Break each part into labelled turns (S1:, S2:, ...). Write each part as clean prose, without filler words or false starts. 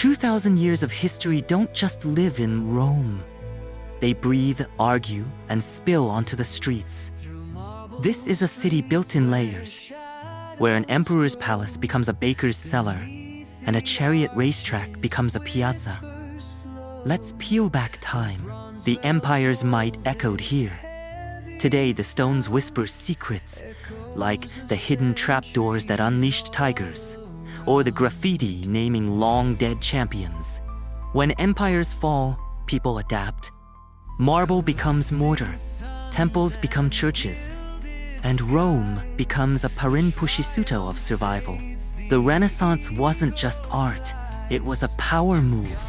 S1: 2,000 years of history don't just live in Rome. They breathe, argue, and spill onto the streets. This is a city built in layers, where an emperor's palace becomes a baker's cellar, and a chariot racetrack becomes a piazza. Let's peel back time. The empire's might echoed here. Today, the stones whisper secrets, like the hidden trapdoors that unleashed tigers, or the graffiti naming long-dead champions. When empires fall, people adapt. Marble becomes mortar, temples become churches, and Rome becomes a Parinpushisuto of survival. The Renaissance wasn't just art, it was a power move.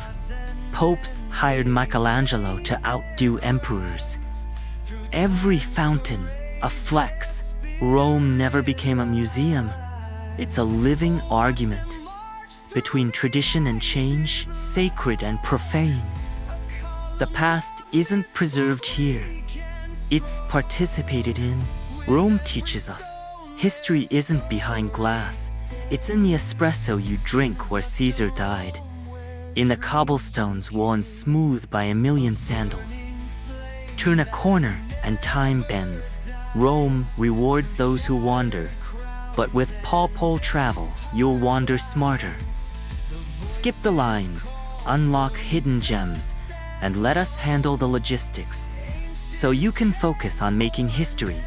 S1: Popes hired Michelangelo to outdo emperors. Every fountain, a flex. Rome never became a museum. It's a living argument between tradition and change, sacred and profane. The past isn't preserved here. It's participated in. Rome teaches us, history isn't behind glass. It's in the espresso you drink where Caesar died. In the cobblestones worn smooth by a million sandals. Turn a corner and time bends. Rome rewards those who wander. But with Pawpl Travel, you'll wander smarter. Skip the lines, unlock hidden gems, and let us handle the logistics, so you can focus on making history